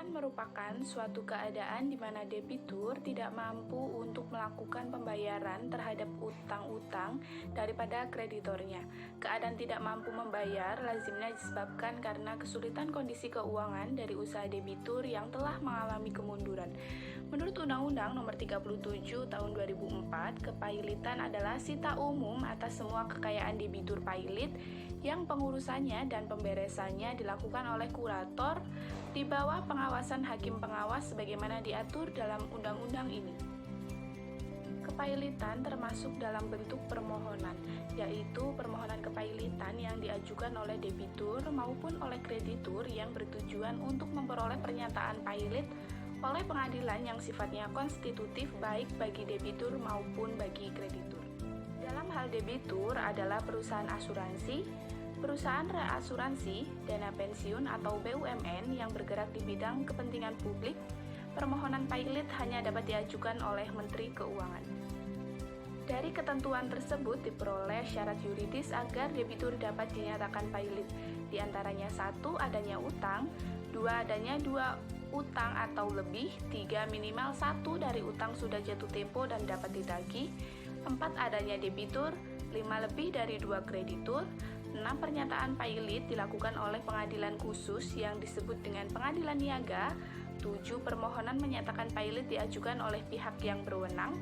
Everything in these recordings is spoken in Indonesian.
Kepailitan merupakan suatu keadaan di mana debitur tidak mampu untuk melakukan pembayaran terhadap utang-utang daripada kreditornya. Keadaan tidak mampu membayar lazimnya disebabkan karena kesulitan kondisi keuangan dari usaha debitur yang telah mengalami kemunduran. Menurut Undang-Undang Nomor 37 Tahun 2004, kepailitan adalah sita umum atas semua kekayaan debitur pailit yang pengurusannya dan pemberesannya dilakukan oleh kurator di bawah pengawasan hakim pengawas sebagaimana diatur dalam undang-undang ini. Kepailitan termasuk dalam bentuk permohonan, yaitu permohonan kepailitan yang diajukan oleh debitur maupun oleh kreditur yang bertujuan untuk memperoleh pernyataan pailit oleh pengadilan yang sifatnya konstitutif baik bagi debitur maupun bagi kreditur. Dalam hal debitur adalah perusahaan asuransi, perusahaan reasuransi, dana pensiun atau BUMN yang bergerak di bidang kepentingan publik. Permohonan pailit hanya dapat diajukan oleh Menteri Keuangan. Dari ketentuan tersebut diperoleh syarat yuridis agar debitur dapat dinyatakan pailit, di antaranya 1. Adanya utang, 2. Adanya 2 utang atau lebih, 3. Minimal 1 dari utang sudah jatuh tempo dan dapat ditagih, 4. Adanya debitur, 5. Lebih dari 2 kreditur, 6. Pernyataan pailit dilakukan oleh pengadilan khusus yang disebut dengan pengadilan niaga, 7. Permohonan menyatakan pailit diajukan oleh pihak yang berwenang,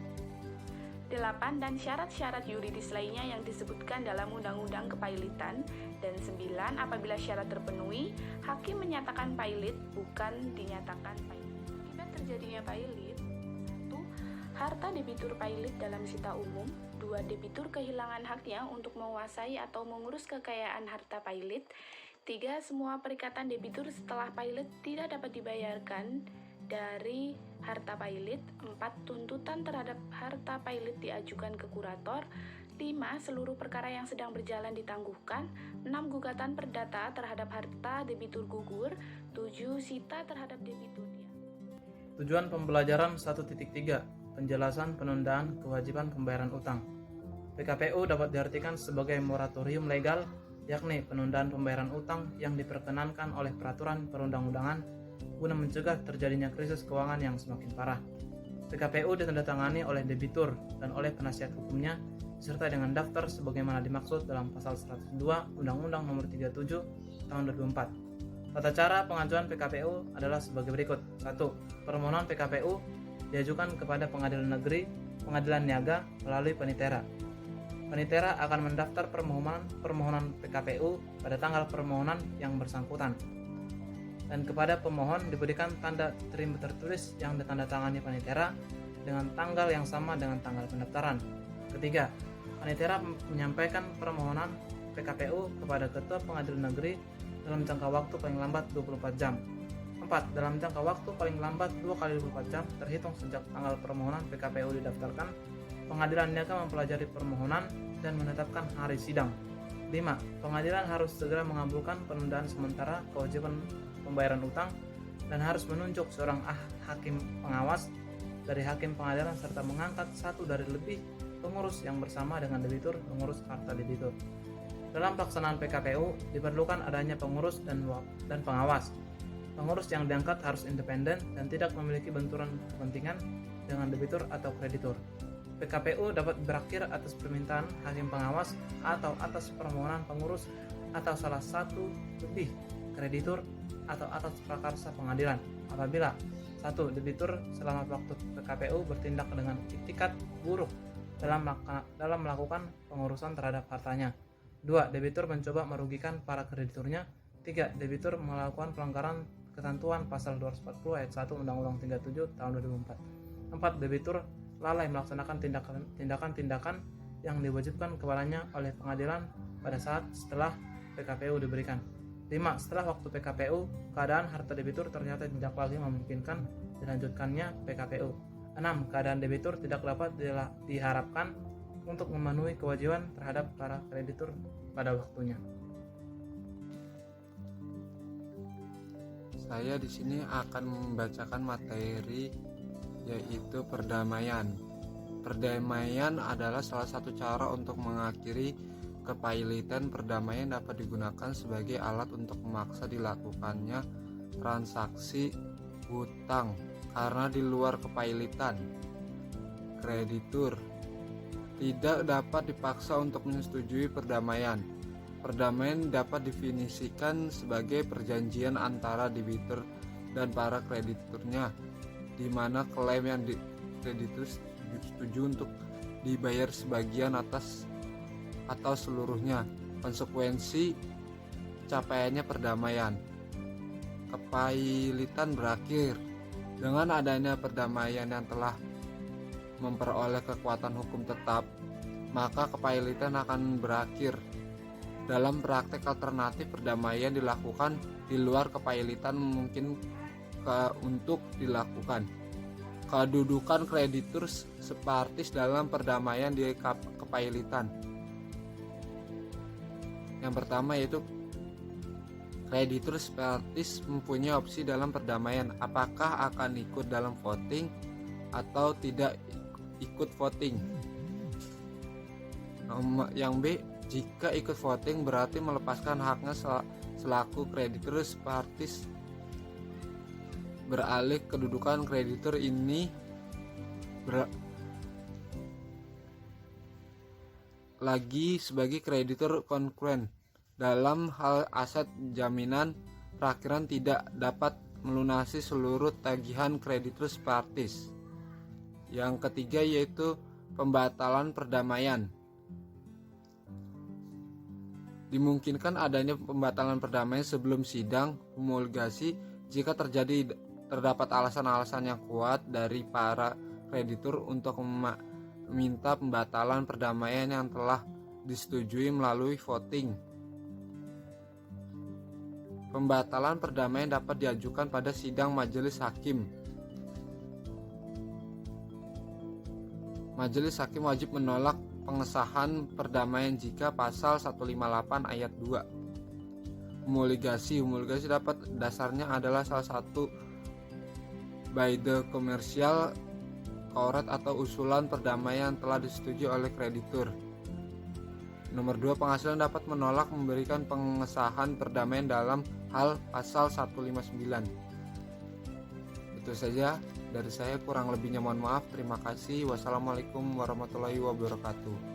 8. Dan syarat-syarat yuridis lainnya yang disebutkan dalam Undang-Undang Kepailitan, dan 9. Apabila syarat terpenuhi, hakim menyatakan pailit, bukan dinyatakan pailit. Akibat terjadinya pailit: 1. Harta debitur pailit dalam sita umum. 2. Debitur kehilangan haknya untuk menguasai atau mengurus kekayaan harta pailit. 3. Semua perikatan debitur setelah pailit tidak dapat dibayarkan dari harta pailit. 4. Tuntutan terhadap harta pailit diajukan ke kurator. 5. Seluruh perkara yang sedang berjalan ditangguhkan. 6. Gugatan perdata terhadap harta debitur gugur. 7. Sita terhadap debitur Tujuan pembelajaran 1.3. Penjelasan penundaan kewajiban pembayaran utang. PKPU dapat diartikan sebagai moratorium legal, yakni penundaan pembayaran utang yang diperkenankan oleh peraturan perundang-undangan guna mencegah terjadinya krisis keuangan yang semakin parah. PKPU ditandatangani oleh debitur dan oleh penasihat hukumnya serta dengan daftar sebagaimana dimaksud dalam pasal 102 Undang-Undang Nomor 37 Tahun 2004. Tata cara pengajuan PKPU adalah sebagai berikut. 1. Permohonan PKPU diajukan kepada pengadilan negeri, pengadilan niaga melalui penitera. Penitera akan mendaftar permohonan PKPU pada tanggal permohonan yang bersangkutan, dan kepada pemohon diberikan tanda terima tertulis yang ditandatangani panitera dengan tanggal yang sama dengan tanggal pendaftaran. Ketiga, panitera menyampaikan permohonan PKPU kepada Ketua Pengadilan Negeri dalam jangka waktu paling lambat 24 jam. 4. Dalam jangka waktu paling lambat 2 kali 24 jam terhitung sejak tanggal permohonan PKPU didaftarkan, pengadilan niaga mempelajari permohonan dan menetapkan hari sidang. 5. Pengadilan harus segera mengabulkan penundaan sementara kewajiban pembayaran utang dan harus menunjuk seorang hakim pengawas dari hakim pengadilan serta mengangkat satu dari lebih pengurus yang bersama dengan debitur mengurus harta debitur. Dalam pelaksanaan PKPU diperlukan adanya pengurus dan pengawas. Pengurus yang diangkat harus independen dan tidak memiliki benturan kepentingan dengan debitur atau kreditur. PKPU dapat berakhir atas permintaan hakim pengawas atau atas permohonan pengurus atau salah satu lebih kreditur atau atas prakarsa pengadilan apabila 1. Debitur selama waktu PKPU bertindak dengan itikat buruk dalam melakukan pengurusan terhadap hartanya. 2. Debitur mencoba merugikan para krediturnya. 3. Debitur melakukan pelanggaran ketentuan pasal 240 ayat 1 Undang-Undang 37 tahun 2004. 4. Debitur lalai melaksanakan tindakan-tindakan yang diwajibkan kepadanya oleh pengadilan pada saat setelah PKPU diberikan. 5. Setelah waktu PKPU, keadaan harta debitur ternyata tidak lagi memungkinkan dilanjutkannya PKPU. 6. Keadaan debitur tidak dapat diharapkan untuk memenuhi kewajiban terhadap para kreditur pada waktunya. Saya di sini akan membacakan materi yaitu perdamaian. Perdamaian adalah salah satu cara untuk mengakhiri kepailitan. Perdamaian dapat digunakan sebagai alat untuk memaksa dilakukannya transaksi hutang karena di luar kepailitan. Kreditur tidak dapat dipaksa untuk menyetujui perdamaian. Perdamaian dapat definisikan sebagai perjanjian antara debitur dan para krediturnya, di mana klaim yang kreditur setuju untuk dibayar sebagian atas atau seluruhnya. Konsekuensi capaiannya perdamaian. Kepailitan berakhir dengan adanya perdamaian yang telah memperoleh kekuatan hukum tetap, maka kepailitan akan berakhir. Dalam praktek alternatif, perdamaian dilakukan di luar kepailitan mungkin untuk dilakukan. Kedudukan kreditur separtis dalam perdamaian di kepailitan. Yang pertama yaitu kreditur separtis mempunyai opsi dalam perdamaian, apakah akan ikut dalam voting atau tidak ikut voting. Yang B, jika ikut voting berarti melepaskan haknya selaku kreditur separtis, beralih kedudukan kreditur ini lagi sebagai kreditur konkurren. Dalam hal aset jaminan perakhiran tidak dapat melunasi seluruh tagihan kreditur separtis. Yang ketiga yaitu pembatalan perdamaian. Dimungkinkan adanya pembatalan perdamaian sebelum sidang homologasi jika terdapat alasan-alasan yang kuat dari para kreditur untuk meminta pembatalan perdamaian yang telah disetujui melalui voting. Pembatalan perdamaian dapat diajukan pada sidang majelis hakim. Majelis hakim wajib menolak pengesahan perdamaian jika pasal 158 ayat 2. Homologasi dapat dasarnya adalah salah satu by the commercial court atau usulan perdamaian telah disetujui oleh kreditur. Nomor 2, pengadilan dapat menolak memberikan pengesahan perdamaian dalam hal pasal 159. Itu saja dari saya, kurang lebihnya mohon maaf. Terima kasih. Wassalamualaikum warahmatullahi wabarakatuh.